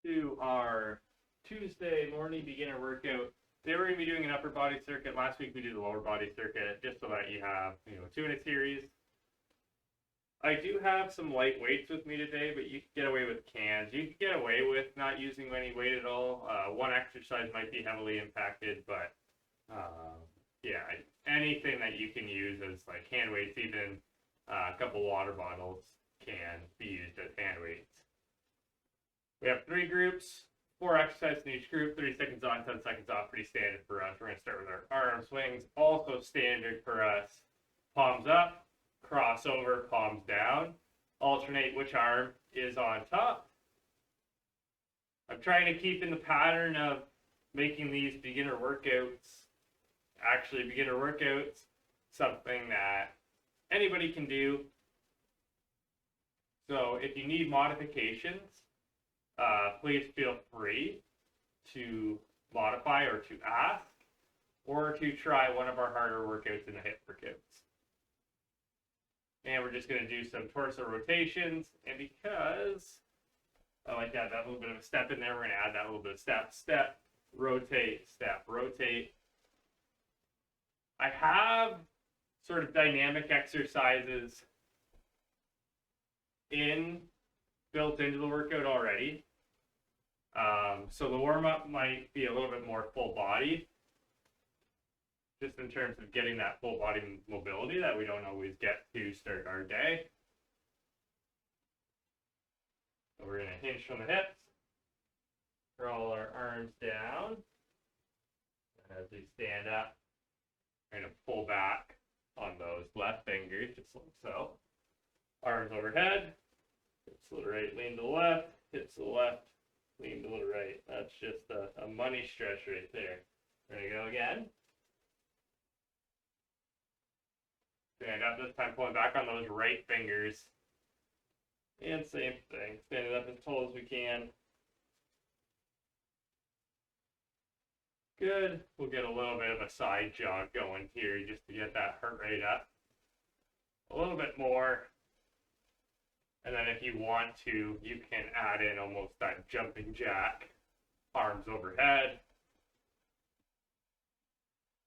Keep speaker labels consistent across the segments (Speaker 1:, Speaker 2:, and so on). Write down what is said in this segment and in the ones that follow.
Speaker 1: To our Tuesday morning beginner workout. Today we're going to be doing an upper body circuit. Last week we did the lower body circuit, just so that you have, two in a series. I do have some light weights with me today, but you can get away with cans. You can get away with not using any weight at all. One exercise might be heavily impacted, but yeah, anything that you can use as like hand weights, even a couple water bottles can be used as hand weights. We have 3 groups, 4 exercises in each group, 30 seconds on, 10 seconds off, pretty standard for us. We're going to start with our arm swings, also standard for us. Palms up, crossover, palms down. Alternate which arm is on top. I'm trying to keep in the pattern of making these beginner workouts, something that anybody can do. So if you need modifications, please feel free to modify or to ask or to try one of our harder workouts in the hip workouts. And we're just going to do some torso rotations. And because I like that little bit of a step in there, we're going to add that little bit of step, step, rotate, step, rotate. I have sort of dynamic exercises built into the workout already. So the warm-up might be a little bit more full body, just in terms of getting that full body mobility that we don't always get to start our day. So we're going to hinge from the hips, roll our arms down. As we stand up, we're going to pull back on those left fingers, just like so. Arms overhead, hips to the right, lean to the left, hips to the left, lean to the right. That's just a money stretch right there. There you go again. Stand up this time, pulling back on those right fingers. And same thing, standing up as tall as we can. Good. We'll get a little bit of a side jog going here just to get that heart rate up a little bit more. And then if you want to, you can add in almost that jumping jack, arms overhead.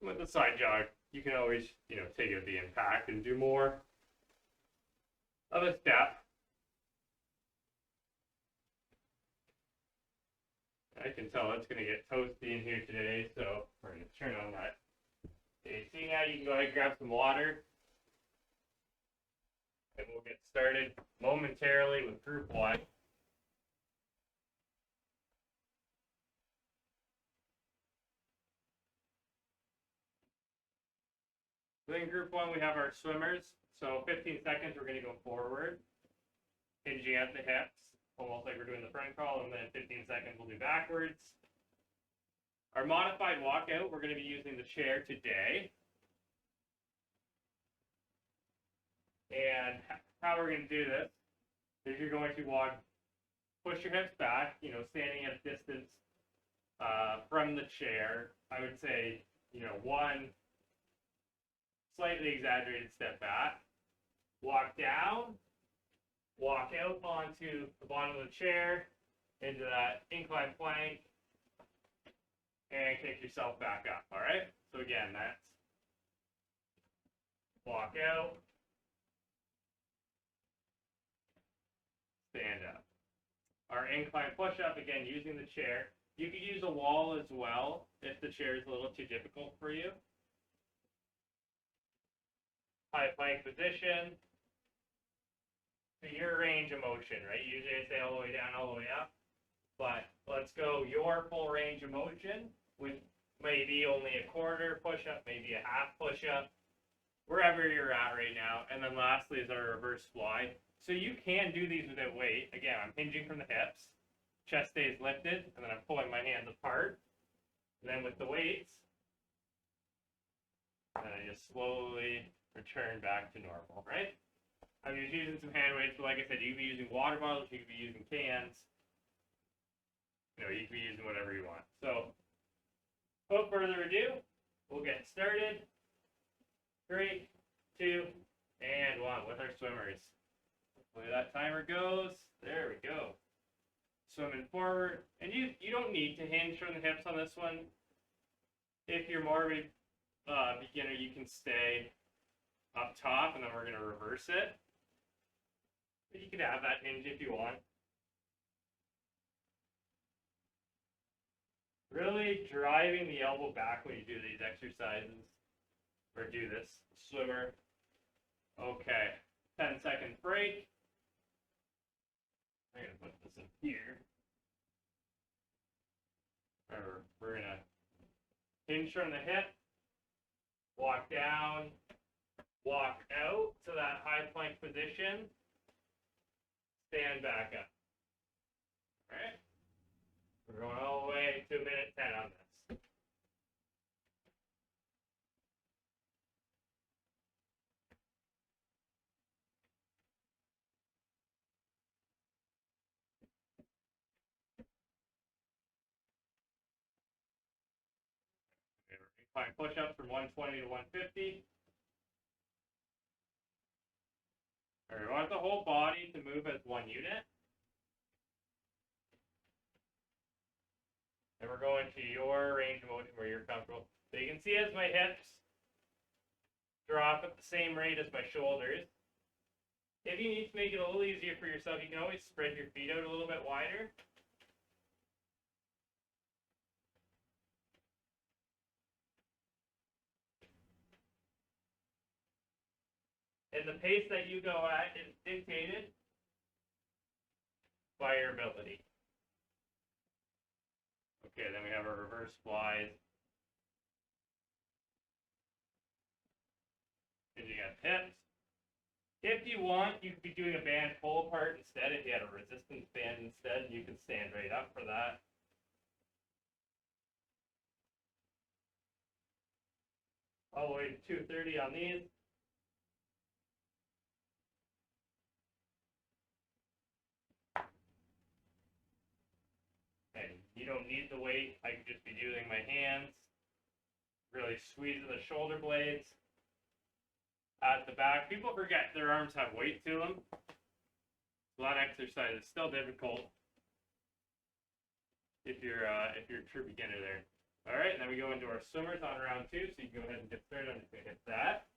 Speaker 1: With the side jog, you can always, take it the impact and do more of a step. I can tell it's going to get toasty in here today, so we're going to turn on that AC now. You can go ahead and grab some water. And we'll get started momentarily with group 1. Within group 1, we have our swimmers. So 15 seconds, we're going to go forward, hinging at the hips, almost like we're doing the front crawl, and then 15 seconds, we'll do backwards. Our modified walkout, we're going to be using the chair today. And how we're going to do this is you're going to push your hips back, standing at a distance from the chair. I would say, 1 slightly exaggerated step back. Walk down, walk out onto the bottom of the chair, into that incline plank, and kick yourself back up, all right? So again, that's walk out, stand up. Our incline push-up, again, using the chair. You could use a wall as well if the chair is a little too difficult for you. High plank position. To your range of motion, right? Usually I say all the way down, all the way up. But let's go your full range of motion with maybe only a quarter push-up, maybe a half push-up, wherever you're at right now. And then lastly is our reverse fly. So you can do these without weight. Again, I'm hinging from the hips. Chest stays lifted, and then I'm pulling my hands apart. And then with the weights, and I just slowly return back to normal, right? I'm just using some hand weights, but like I said, you could be using water bottles, you could be using cans. You could be using whatever you want. So, without further ado, we'll get started. 3, 2, and 1 with our swimmers. Hopefully that timer goes. There we go. swimming forward. And you don't need to hinge from the hips on this one. If you're more of a beginner, you can stay up top, and then we're going to reverse it. But you can have that hinge if you want. Really driving the elbow back when you do these exercises, or do this swimmer. Okay, 10-second break. I'm going to put this in here. We're going to hinge from the hip, walk down, walk out to that high plank position, stand back up. All right? We're going all the way to 1 minute 10 on this. Incline push-ups from 120 to 150. All right, we want the whole body to move as one unit. And we're going to your range of motion where you're comfortable. So you can see as my hips drop at the same rate as my shoulders. If you need to make it a little easier for yourself, you can always spread your feet out a little bit wider. And the pace that you go at is dictated by your ability. Okay, then we have our reverse flies. And you got hips. If you want, you could be doing a band pull apart instead. If you had a resistance band instead, you can stand right up for that. All the way to 230 on these. And you don't need the weight. I could just be using my hands. Really squeezing the shoulder blades. At the back, people forget their arms have weight to them. So that exercise is still difficult if you're a true beginner there. All right, and then we go into our swimmers on round 2. So you can go ahead and get started. I'm just going to hit that.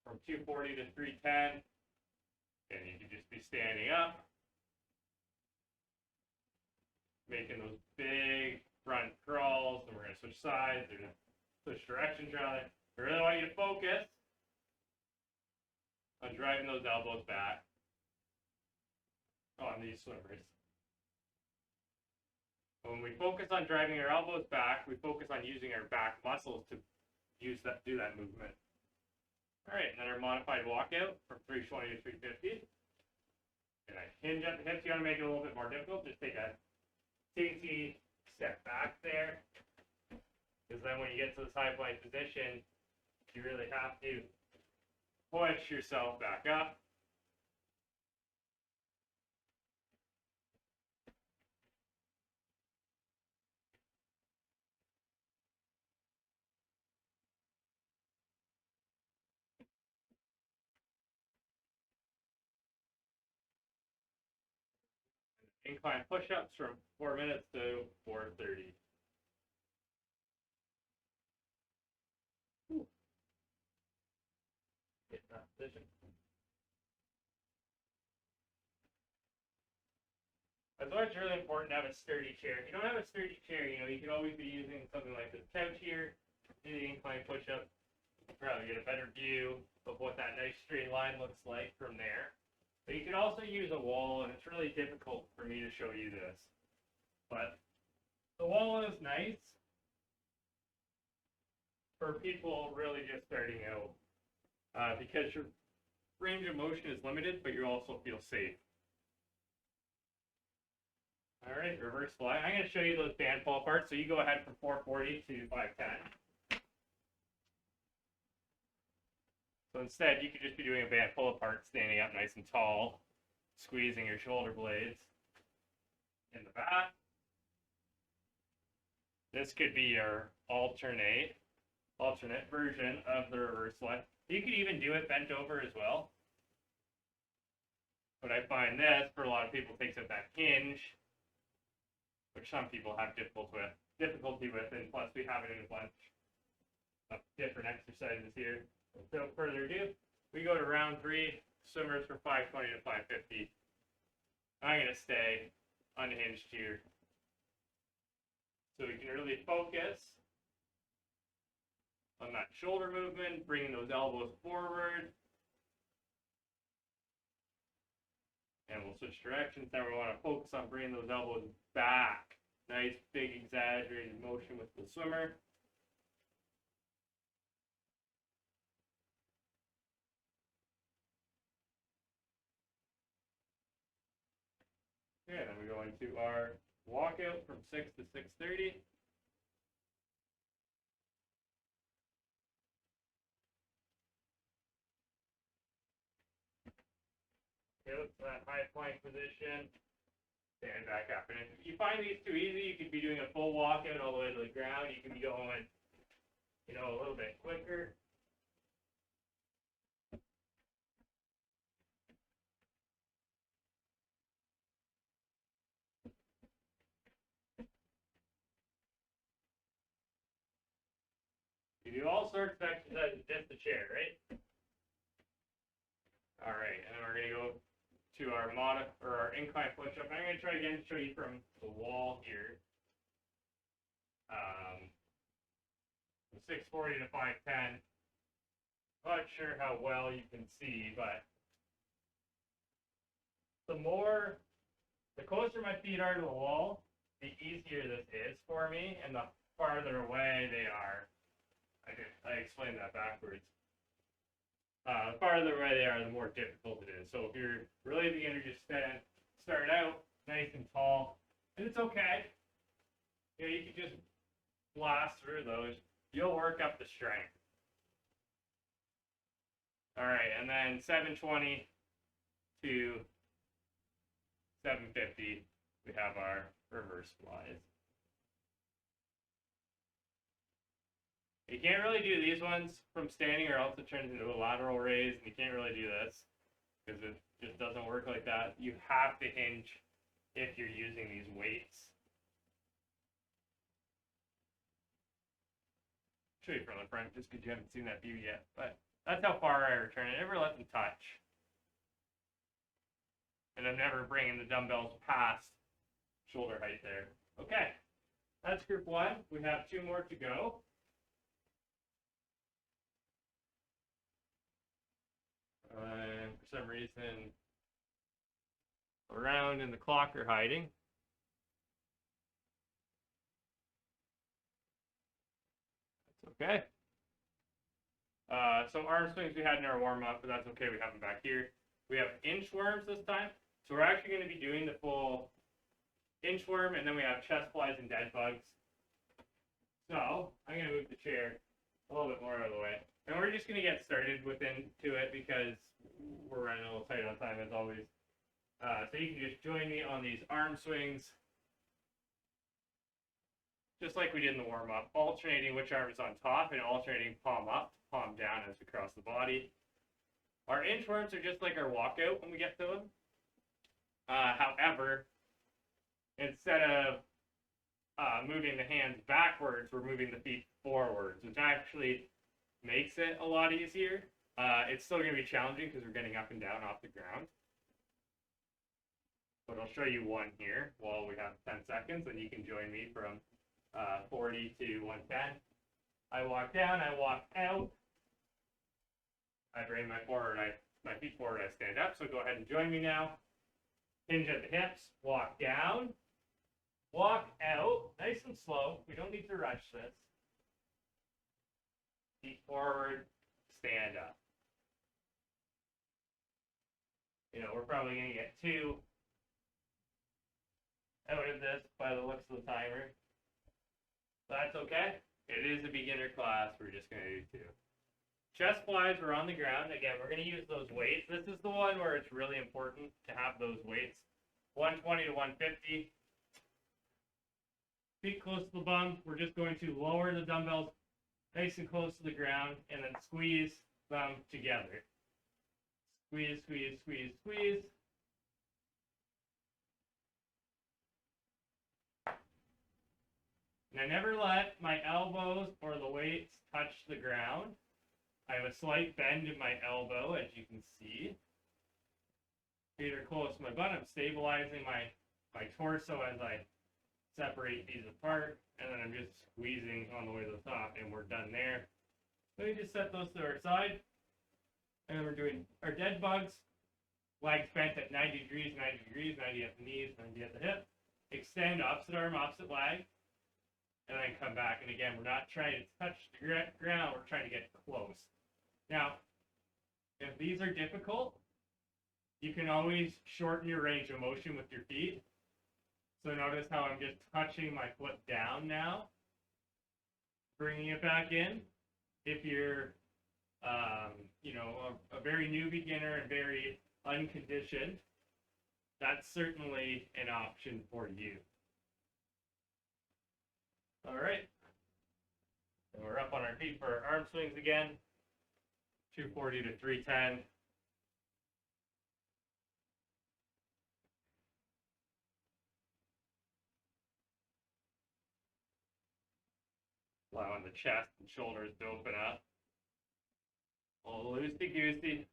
Speaker 1: From 240 to 310. And you can just be standing up. Making those big front crawls. And we're going to switch sides. Or switch directions rather. I really want you to focus on driving those elbows back on these swimmers. When we focus on driving our elbows back, we focus on using our back muscles to do that movement. All right, and then our modified walkout from 320 to 350. And I hinge at the hips. You want to make it a little bit more difficult. Just take a teensy step back there. Because then when you get to this high plank position, you really have to push yourself back up. Incline push-ups from 4 minutes to 4:30. Get that position. That's why it's really important to have a sturdy chair. If you don't have a sturdy chair, you can always be using something like this couch here, do the incline push-up. Probably get a better view of what that nice straight line looks like from there. But you can also use a wall, and it's really difficult for me to show you this. But the wall is nice for people really just starting out because your range of motion is limited, but you also feel safe. All right, reverse fly. I'm going to show you those band pull apart. So you go ahead from 440 to 510. So instead, you could just be doing a band pull apart, standing up nice and tall, squeezing your shoulder blades in the back. This could be your alternate version of the reverse fly. You could even do it bent over as well. But I find this, for a lot of people, takes out that hinge, which some people have difficulty with, and plus we have it in a bunch of different exercises here. Without further ado, we go to round 3, swimmers for 520 to 550. I'm going to stay unhinged here, so we can really focus on that shoulder movement, bringing those elbows forward. And we'll switch directions. Now we want to focus on bringing those elbows back. Nice, big, exaggerated motion with the swimmer. Okay, then we go into our walkout from 6 to 6:30. Okay, look for that high plank position. Stand back up. And if you find these too easy, you could be doing a full walkout all the way to the ground. You can be going, a little bit quicker. You do all sorts of exercises, just the chair, right? All right, and then we're going to go to our incline push-up. I'm going to try again to show you from the wall here. 640 to 510. Not sure how well you can see, but the closer my feet are to the wall, the easier this is for me, and the farther away they are. I explained that backwards. The farther away they are, the more difficult it is. So if you're really a beginner, just start out nice and tall, and it's okay. You can just blast through those. You'll work up the strength. All right, and then 720 to 750, we have our reverse flies. You can't really do these ones from standing, or else it turns into a lateral raise, and you can't really do this because it just doesn't work like that. You have to hinge if you're using these weights. Show you from the front just because you haven't seen that view yet, but that's how far I return it. Never let them touch. And I'm never bringing the dumbbells past shoulder height there. Okay, that's group 1. We have 2 more to go. For some reason, around and the clock are hiding. That's okay. So arm swings we had in our warm-up, but that's okay. We have them back here. We have inchworms this time. So we're actually going to be doing the full inchworm, and then we have chest flies and dead bugs. So I'm going to move the chair a little bit more out of the way. And we're just going to get started into it because we're running a little tight on time as always. So you can just join me on these arm swings, just like we did in the warm-up, alternating which arm is on top and alternating palm up, palm down as we cross the body. Our inchworms are just like our walkout when we get to them. However, instead of moving the hands backwards, we're moving the feet forwards, which actually makes it a lot easier. It's still going to be challenging because we're getting up and down off the ground. But I'll show you one here while we have 10 seconds, and you can join me from 40 to 110. I walk down, I walk out. I bring my feet forward, I stand up. So go ahead and join me now. Hinge at the hips, walk down, walk out, nice and slow. We don't need to rush this. Feet forward, stand up. We're probably going to get 2 out of this by the looks of the timer. So that's okay. It is a beginner class. We're just going to do 2. Chest flies, we're on the ground. Again, we're going to use those weights. This is the one where it's really important to have those weights. 120 to 150. Feet close to the bum. We're just going to lower the dumbbells nice and close to the ground, and then squeeze them together. Squeeze, squeeze, squeeze, squeeze. And I never let my elbows or the weights touch the ground. I have a slight bend in my elbow, as you can see. Feet are close to my butt. I'm stabilizing my torso as I separate these apart, and then I'm just squeezing on the way to the top, and we're done there. Let me just set those to our side, and then we're doing our dead bugs. Legs bent at 90 degrees, 90 degrees, 90 at the knees, 90 at the hip. Extend opposite arm, opposite leg, and then come back. And again, we're not trying to touch the ground, we're trying to get close. Now, if these are difficult, you can always shorten your range of motion with your feet. So notice how I'm just touching my foot down now, bringing it back in. If you're, a very new beginner and very unconditioned, that's certainly an option for you. All right. And we're up on our feet for our arm swings again. 240 to 310. Allowing the chest and shoulders to open up. All loosey-goosey.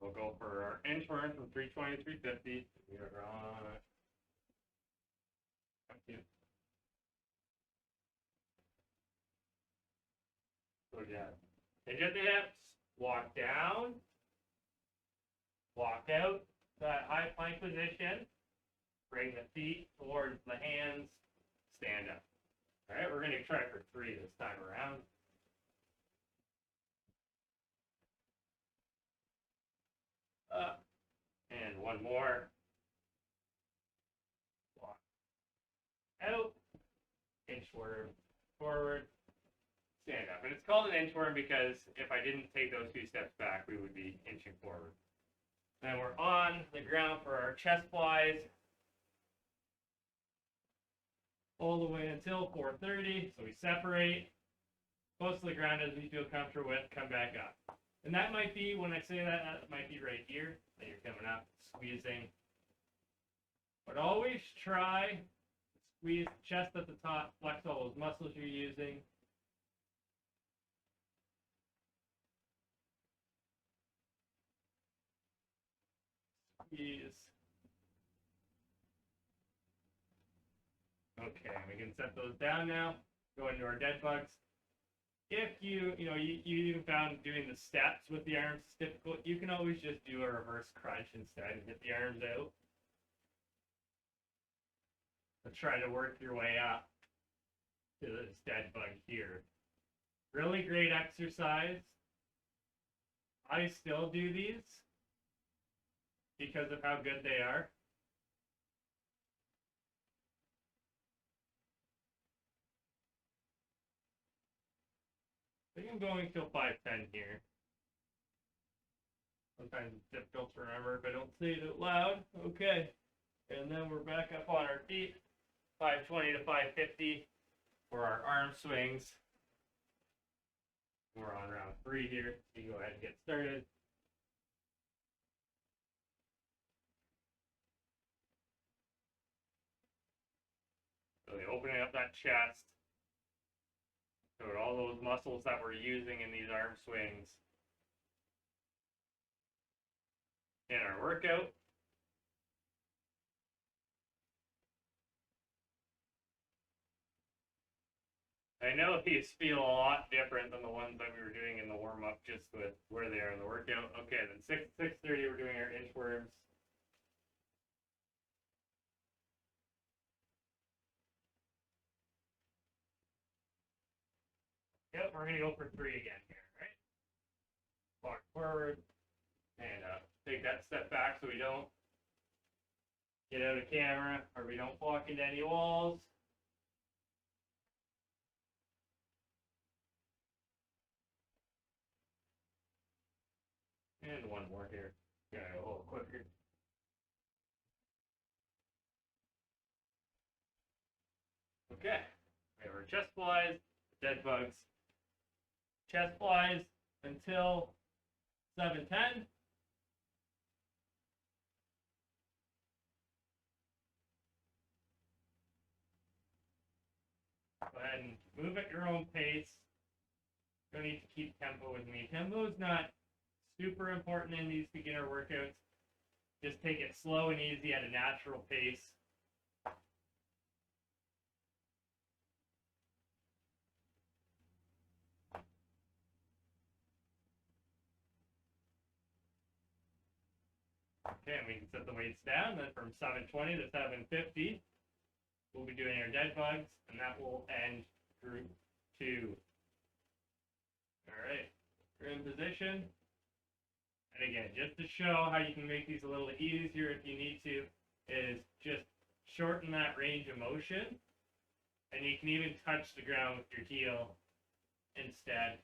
Speaker 1: We'll go for our inchworm from 320 to 350. We are on. So yeah, hinge at the hips, walk down, walk out that high plank position, bring the feet towards the hands, stand up. All right, we're going to try for 3 this time around. Up, and one more. Walk out, inchworm forward, stand up. And it's called an inchworm because if I didn't take those 2 steps back, we would be inching forward. Then we're on the ground for our chest flies all the way until 430. So we separate close to the ground as we feel comfortable with, come back up. And that might be, when I say that, that might be right here, that you're coming up, squeezing. But always try to squeeze the chest at the top, flex all those muscles you're using. Squeeze. Okay, we can set those down now. Go into our dead bugs. If you even found doing the steps with the arms is difficult, you can always just do a reverse crunch instead and get the arms out. But try to work your way up to this dead bug here. Really great exercise. I still do these because of how good they are. I think I'm going till 510 here. Sometimes it's difficult to remember if I don't say it out loud. Okay. And then we're back up on our feet. 520 to 550 for our arm swings. We're on round 3 here. So you go ahead and get started. Really opening up that chest. So all those muscles that we're using in these arm swings in our workout. I know these feel a lot different than the ones that we were doing in the warm-up just with where they are in the workout. Okay, then 6:30 we're doing our inchworms. Yep, we're going to go for 3 again here, right? Walk forward and take that step back so we don't get out of camera or we don't walk into any walls. And one more here. Gotta go a little quicker. Okay, we have our chest flies, dead bugs. chest flies until 710. Go ahead and move at your own pace. Don't need to keep tempo with me. Tempo is not super important in these beginner workouts. Just take it slow and easy at a natural pace. Okay, and we can set the weights down. Then from 720 to 750, we'll be doing our dead bugs, and that will end group 2. All right, we're in position. And again, just to show how you can make these a little easier if you need to, is just shorten that range of motion. And you can even touch the ground with your heel instead.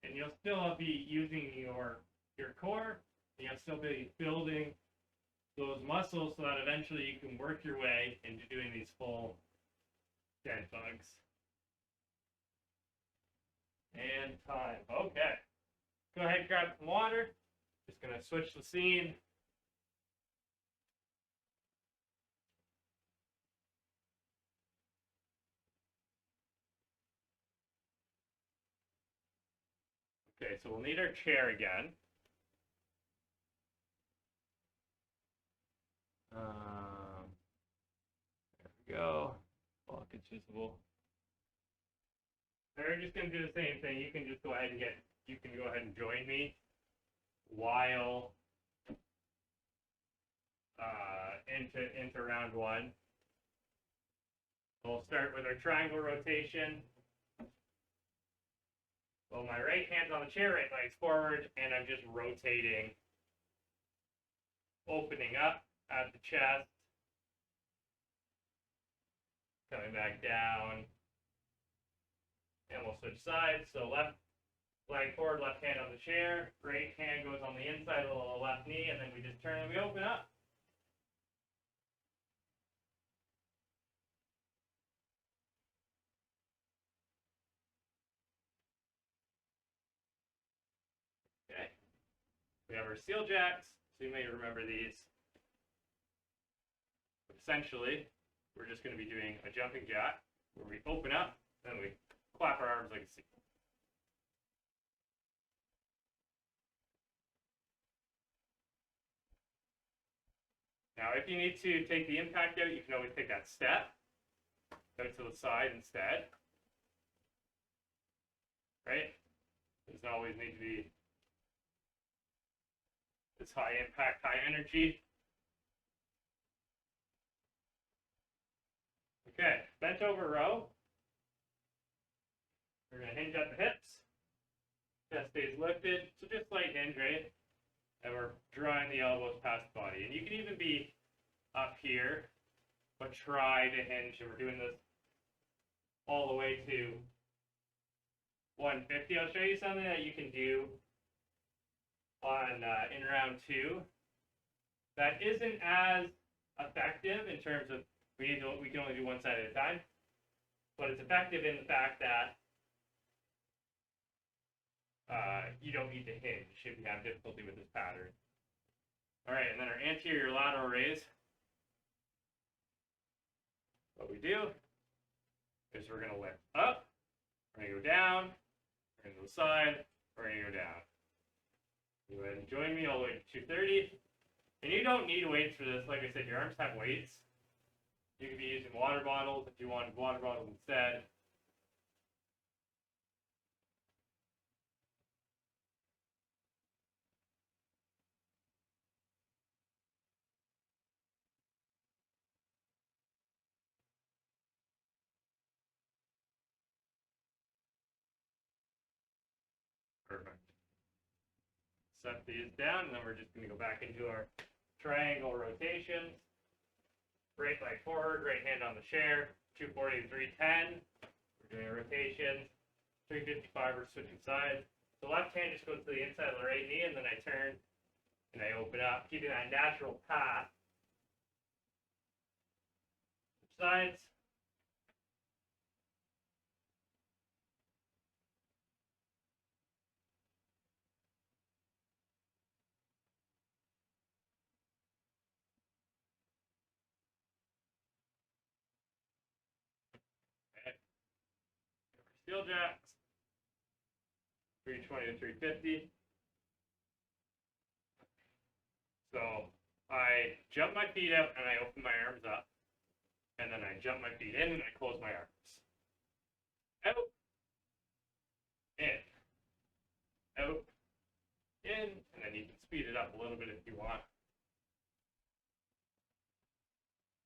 Speaker 1: And you'll still be using your core, and you'll still be building those muscles so that eventually you can work your way into doing these full dead bugs. And time. Okay. Go ahead and grab some water. Just going to switch the scene. Okay, so we'll need our chair again. There we go. Block is usable. We're just going to do the same thing. You can just go ahead and join me while into round 1. We'll start with our triangle rotation. Well, my right hand's on the chair, right leg's forward, and I'm just rotating, opening up at the chest, coming back down, and we'll switch sides. So left leg forward, left hand on the chair, right hand goes on the inside of the left knee, and then we just turn and we open up. Okay. We have our seal jacks, so you may remember these. But essentially, we're just going to be doing a jumping jack, where we open up, then we clap our arms like a C. Now, if you need to take the impact out, you can always take that step out to the side instead. Right? It doesn't always need to be this high impact, high energy. Okay, bent over row. We're going to hinge at the hips. Chest stays lifted, so just slight hinge, right? And we're drawing the elbows past the body. And you can even be up here, but try to hinge. And we're doing this all the way to 150. I'll show you something that you can do on in round 2 that isn't as effective in terms of we can only do one side at a time, but it's effective in the fact that you don't need to hinge if you have difficulty with this pattern. All right, and then our anterior lateral raise. What we do is we're going to lift up, we're going to go down, we're going to go to the side, we're going to go down. Go ahead and join me all the way to 230. And you don't need weights for this. Like I said, your arms have weights. You could be using water bottles if you wanted water bottles instead. Perfect. Set these down, and then we're just going to go back into our triangle rotations. Right leg forward, right hand on the chair, 240 to 310. We're doing a rotation. 355, we're switching sides. The left hand just goes to the inside of the right knee, and then I turn and I open up, keeping that natural path. Switch sides. steel jacks, 320 to 350. So I jump my feet out and I open my arms up, and then I jump my feet in and I close my arms. Out, in, out, in, and then you can speed it up a little bit if you want.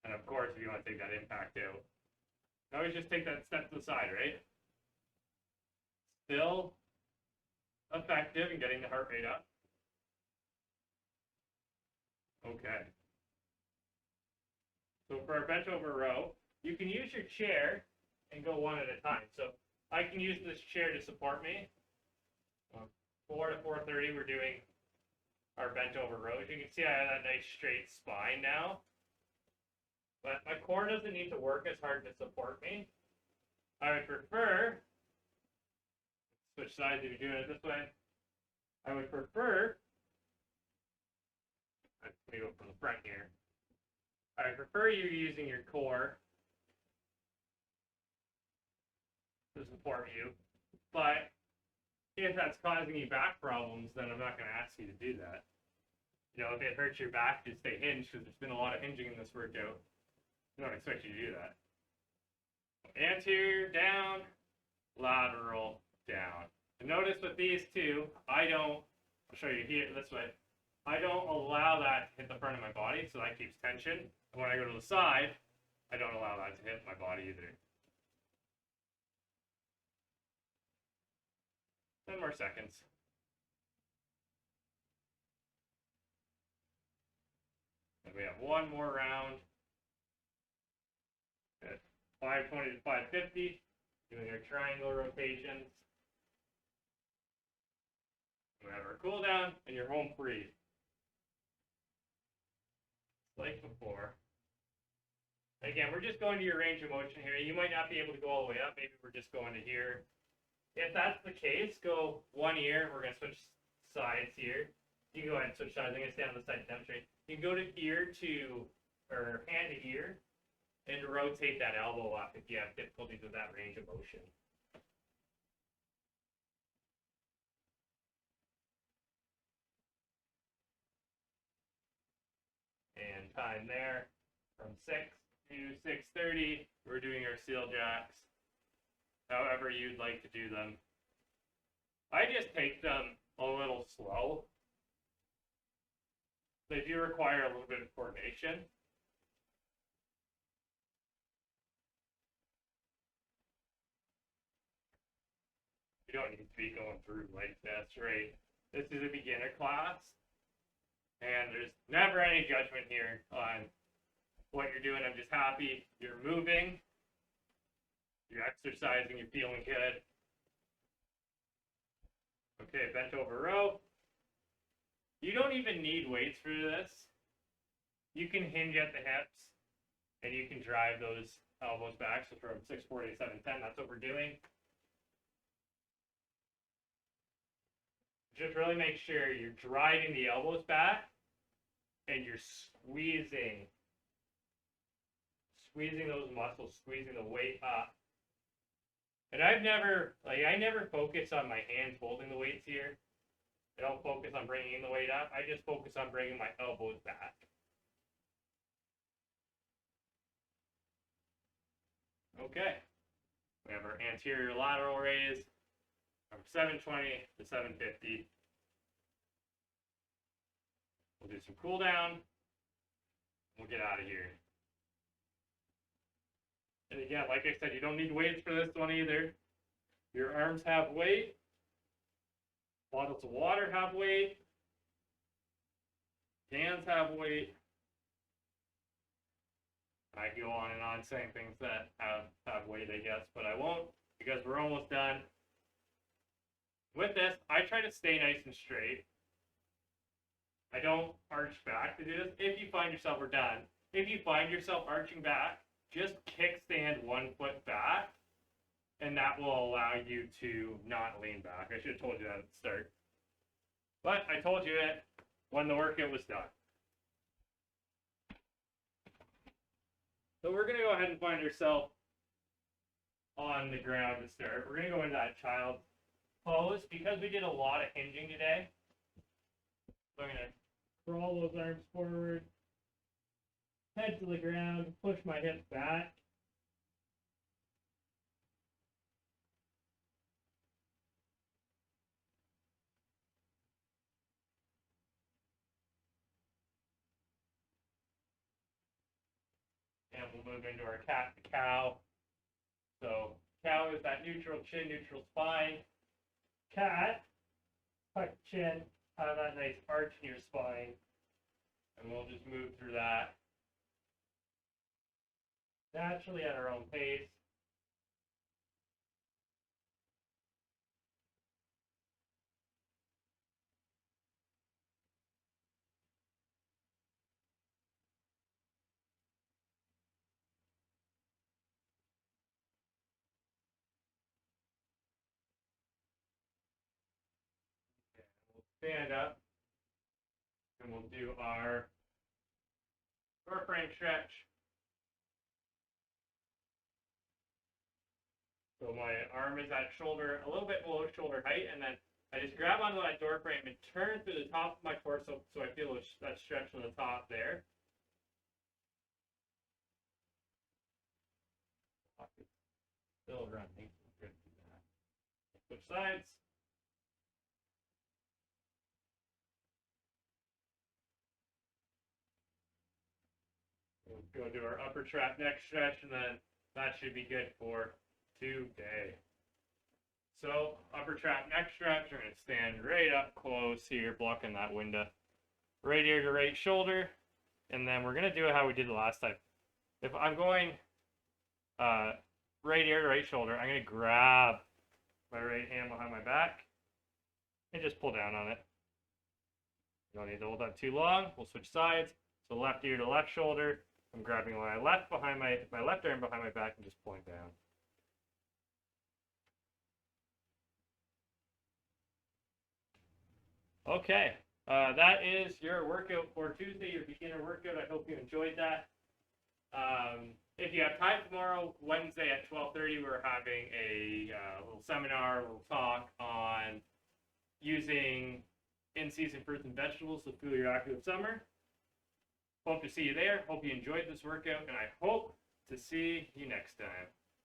Speaker 1: And of course, if you want to take that impact out, always just take that step to the side, right? Still effective in getting the heart rate up. Okay. So for our bench over row, you can use your chair and go one at a time. So I can use this chair to support me. 4 to 4:30, we're doing our bench over rows. You can see I have that nice straight spine now. But my core doesn't need to work as hard to support me. I would prefer, switch sides if you're doing it this way, I would prefer, let me go from the front here. I would prefer you using your core to support you, but if that's causing you back problems, then I'm not going to ask you to do that. You know, if it hurts your back, just stay hinged, because there's been a lot of hinging in this workout. I don't expect you to do that. Anterior down, lateral down. And notice with these two, I'll show you here this way. I don't allow that to hit the front of my body, so that keeps tension. And when I go to the side, I don't allow that to hit my body either. 10 more seconds. And we have one more round. At 520 to 550, doing our triangle rotations. We have our cool down, and you're home free. Like before. Again, we're just going to your range of motion here. You might not be able to go all the way up. Maybe we're just going to here. If that's the case, go one ear. We're going to switch sides here. You can go ahead and switch sides. I'm going to stay on the side to demonstrate. You can go to ear to, or hand to ear, and rotate that elbow up if you have difficulties with that range of motion. And time there from 6 to 6:30, we're doing our steel jacks, however you'd like to do them. I just take them a little slow. They do require a little bit of coordination. You don't need to be going through like this, right? This is a beginner class, and there's never any judgment here on what you're doing. I'm just happy you're moving, you're exercising, you're feeling good. Okay, bent over row. You don't even need weights for this. You can hinge at the hips, and you can drive those elbows back. So from 640 to 710, that's what we're doing. Just really make sure you're driving the elbows back and you're squeezing those muscles, squeezing the weight up. And I never focus on my hands holding the weights here. I don't focus on bringing the weight up. I just focus on bringing my elbows back. Okay. We have our anterior lateral raise from 720 to 750. We'll do some cool down. We'll get out of here. And again, like I said, you don't need weights for this one either. Your arms have weight. Bottles of water have weight. Hands have weight. I can go on and on saying things that have weight, I guess, but I won't because we're almost done. With this, I try to stay nice and straight. I don't arch back to do this. If you find yourself, we're done. If you find yourself arching back, just kickstand 1 foot back, and that will allow you to not lean back. I should have told you that at the start. But I told you it when the workout was done. So we're going to go ahead and find ourselves on the ground to start. We're going to go into that child's pose because we did a lot of hinging today. So I'm going to crawl those arms forward, head to the ground, push my hips back. And we'll move into our cat to cow. So cow is that neutral chin, neutral spine. Cat, tuck chin, have that nice arch in your spine. And we'll just move through that naturally at our own pace. We'll stand up and we'll do our door frame stretch. So my arm is at shoulder, a little bit below shoulder height, and then I just grab onto that door frame and turn through the top of my torso so I feel that stretch from the top there. Still running. Good. Switch sides. We'll go do our upper trap neck stretch, and then that should be good for today. So upper trap neck stretch, we're going to stand right up close here, blocking that window. Right ear to right shoulder, and then we're going to do it how we did it last time. If I'm going right ear to right shoulder, I'm going to grab my right hand behind my back and just pull down on it. You don't need to hold that too long. We'll switch sides. So left ear to left shoulder. I'm grabbing my left behind my left arm behind my back and just pulling down. Okay, that is your workout for Tuesday, your beginner workout. I hope you enjoyed that. If you have time tomorrow, Wednesday at 12:30, we're having a little seminar. We'll talk on using in-season fruits and vegetables to fuel your active summer. Hope to see you there. Hope you enjoyed this workout, and I hope to see you next time.